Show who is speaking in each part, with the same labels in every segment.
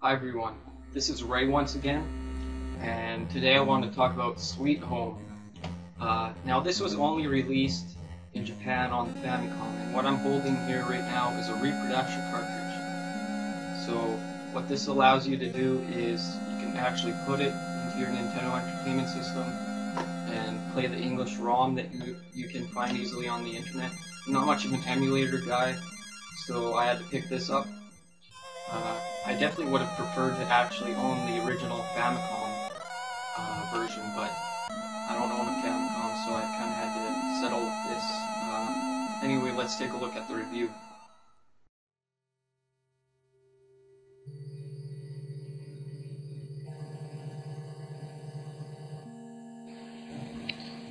Speaker 1: Hi everyone, this is Ray once again, and today I want to talk about Sweet Home. Now this was only released in Japan on the Famicom, and what I'm holding here right now is a reproduction cartridge. So what this allows you to do is you can actually put it into your Nintendo Entertainment System and play the English ROM that you can find easily on the internet. I'm not much of an emulator guy, so I had to pick this up. I definitely would have preferred to actually own the original Famicom version, but I don't own a Famicom, so I kind of had to settle with this. Anyway, let's take a look at the review.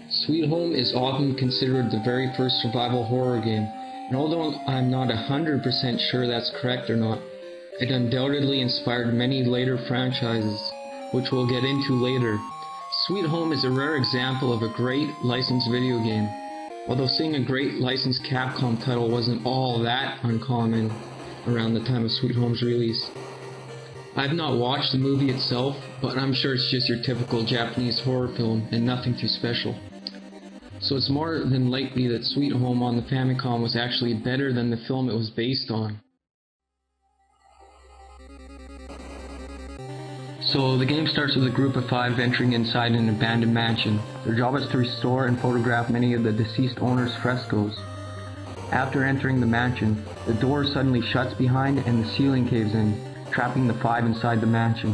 Speaker 2: Sweet Home is often considered the very first survival horror game, and although I'm not 100% sure that's correct or not, it undoubtedly inspired many later franchises, which we'll get into later. Sweet Home is a rare example of a great licensed video game, although seeing a great licensed Capcom title wasn't all that uncommon around the time of Sweet Home's release. I've not watched the movie itself, but I'm sure it's just your typical Japanese horror film and nothing too special. So it's more than likely that Sweet Home on the Famicom was actually better than the film it was based on. So the game starts with a group of 5 venturing inside an abandoned mansion. Their job is to restore and photograph many of the deceased owner's frescoes. After entering the mansion, the door suddenly shuts behind and the ceiling caves in, trapping the 5 inside the mansion.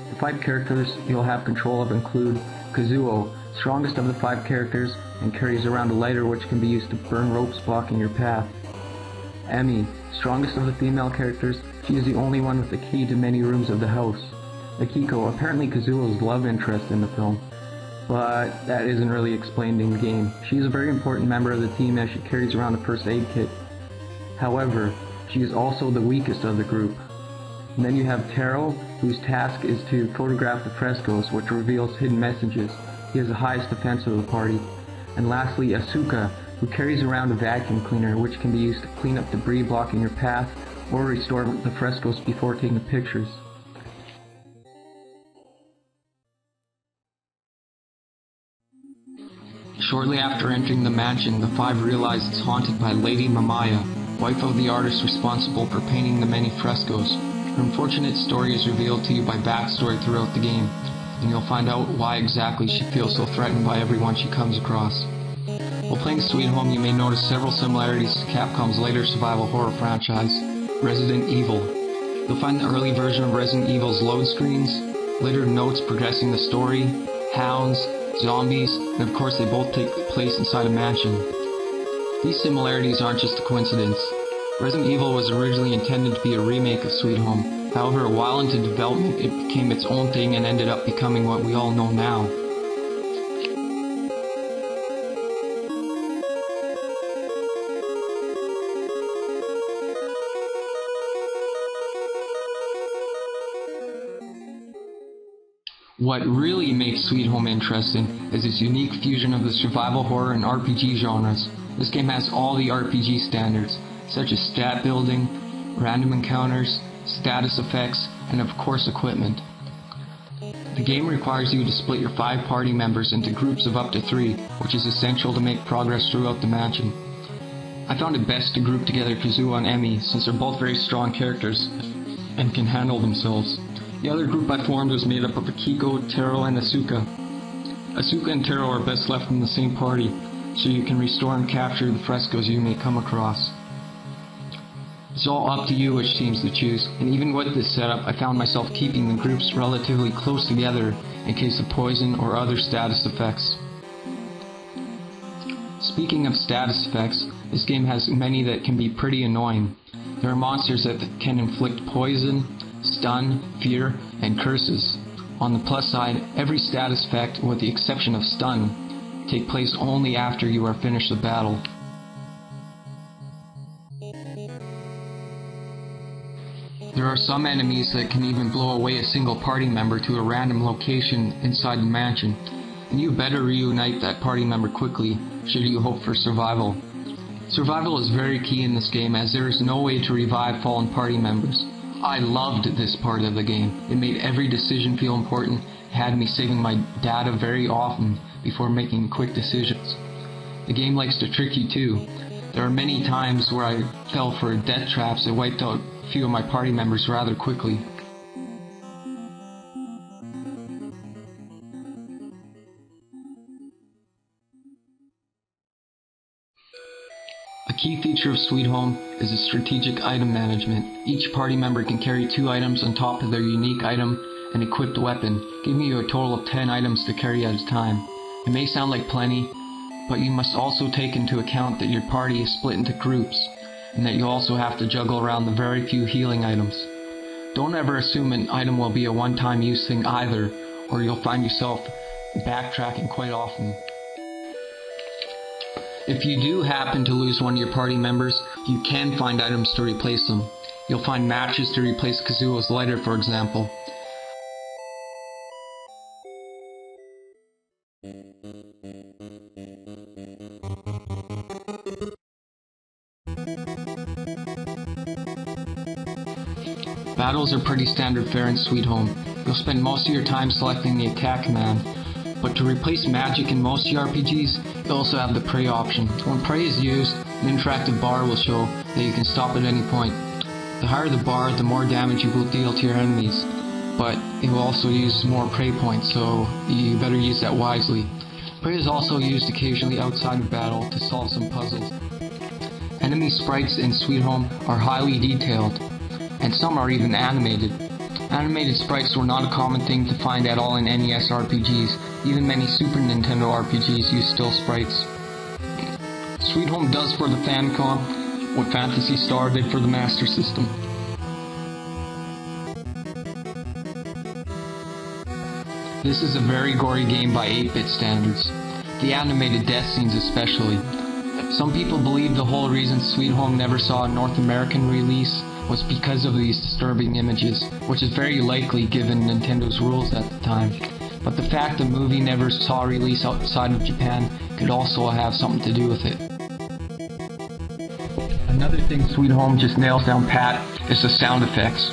Speaker 2: The 5 characters you'll have control of include Kazuo, strongest of the 5 characters, and carries around a lighter which can be used to burn ropes blocking your path. Emi, strongest of the female characters, she is the only one with the key to many rooms of the house. Akiko, apparently Kazuo's love interest in the film, but that isn't really explained in the game. She is a very important member of the team as she carries around a first aid kit. However, she is also the weakest of the group. And then you have Taro, whose task is to photograph the frescoes, which reveals hidden messages. He has the highest defense of the party. And lastly, Asuka, who carries around a vacuum cleaner, which can be used to clean up debris blocking your path or restore the frescoes before taking pictures. Shortly after entering the mansion, the 5 realize it's haunted by Lady Mamaya, wife of the artist responsible for painting the many frescoes. Her unfortunate story is revealed to you by backstory throughout the game, and you'll find out why exactly she feels so threatened by everyone she comes across. While playing Sweet Home, you may notice several similarities to Capcom's later survival horror franchise, Resident Evil. You'll find the early version of Resident Evil's load screens, littered notes progressing the story, hounds, zombies, and of course they both take place inside a mansion. These similarities aren't just a coincidence. Resident Evil was originally intended to be a remake of Sweet Home. However, while into development, it became its own thing and ended up becoming what we all know now. What really makes Sweet Home interesting is its unique fusion of the survival horror and RPG genres. This game has all the RPG standards, such as stat building, random encounters, status effects, and of course equipment. The game requires you to split your 5 party members into groups of up to 3, which is essential to make progress throughout the mansion. I found it best to group together Kazuo and Emi, since they're both very strong characters and can handle themselves. The other group I formed was made up of Akiko, Taro, and Asuka. Asuka and Taro are best left in the same party, so you can restore and capture the frescoes you may come across. It's all up to you which teams to choose, and even with this setup, I found myself keeping the groups relatively close together in case of poison or other status effects. Speaking of status effects, this game has many that can be pretty annoying. There are monsters that can inflict poison, stun, fear, and curses. On the plus side, every status effect, with the exception of stun, take place only after you are finished the battle. There are some enemies that can even blow away a single party member to a random location inside the mansion, and you better reunite that party member quickly should you hope for survival. Survival is very key in this game, as there is no way to revive fallen party members. I loved this part of the game. It made every decision feel important, had me saving my data very often before making quick decisions. The game likes to trick you too. There are many times where I fell for death traps that wiped out a few of my party members rather quickly. A key feature of Sweet Home is the strategic item management. Each party member can carry 2 items on top of their unique item and equipped weapon, giving you a total of 10 items to carry at a time. It may sound like plenty, but you must also take into account that your party is split into groups, and that you also have to juggle around the very few healing items. Don't ever assume an item will be a one-time use thing either, or you'll find yourself backtracking quite often. If you do happen to lose one of your party members, you can find items to replace them. You'll find matches to replace Kazuo's lighter, for example. Battles are pretty standard fare in Sweet Home. You'll spend most of your time selecting the attack command, but to replace magic in most JRPGs, you also have the pray option. When pray is used, an interactive bar will show that you can stop at any point. The higher the bar, the more damage you will deal to your enemies, but it will also use more pray points, so you better use that wisely. Pray is also used occasionally outside of battle to solve some puzzles. Enemy sprites in Sweet Home are highly detailed, and some are even animated. Animated sprites were not a common thing to find at all in NES RPGs. Even many Super Nintendo RPGs use still sprites. Sweet Home does for the Famicom what Phantasy Star did for the Master System. This is a very gory game by 8-bit standards. The animated death scenes especially. Some people believe the whole reason Sweet Home never saw a North American release was because of these disturbing images, which is very likely given Nintendo's rules at the time. But the fact the movie never saw release outside of Japan could also have something to do with it. Another thing Sweet Home just nails down pat is the sound effects.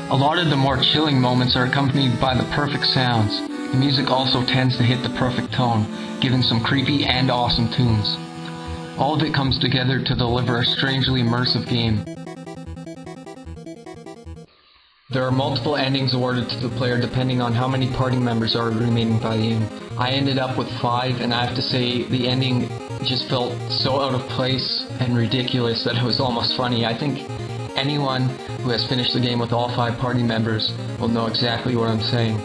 Speaker 2: A lot of the more chilling moments are accompanied by the perfect sounds. The music also tends to hit the perfect tone, giving some creepy and awesome tunes. All of it comes together to deliver a strangely immersive game. There are multiple endings awarded to the player depending on how many party members are remaining by the end. I ended up with 5, and I have to say the ending just felt so out of place and ridiculous that it was almost funny. I think anyone who has finished the game with all 5 party members will know exactly what I'm saying.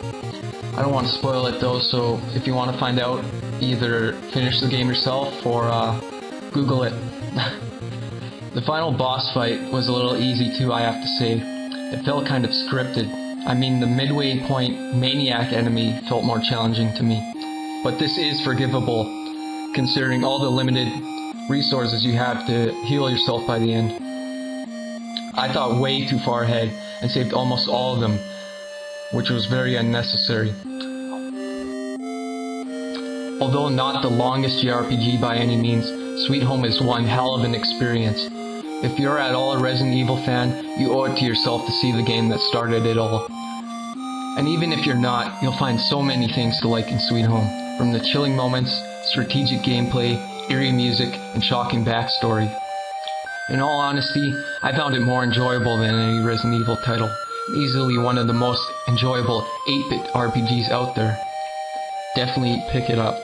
Speaker 2: I don't want to spoil it though, so if you want to find out, either finish the game yourself or Google it. The final boss fight was a little easy too, I have to say. It felt kind of scripted. I mean, the midway point maniac enemy felt more challenging to me. But this is forgivable, considering all the limited resources you have to heal yourself by the end. I thought way too far ahead and saved almost all of them, which was very unnecessary. Although not the longest JRPG by any means, Sweet Home is one hell of an experience. If you're at all a Resident Evil fan, you owe it to yourself to see the game that started it all. And even if you're not, you'll find so many things to like in Sweet Home, from the chilling moments, strategic gameplay, eerie music, and shocking backstory. In all honesty, I found it more enjoyable than any Resident Evil title. Easily one of the most enjoyable 8-bit RPGs out there. Definitely pick it up.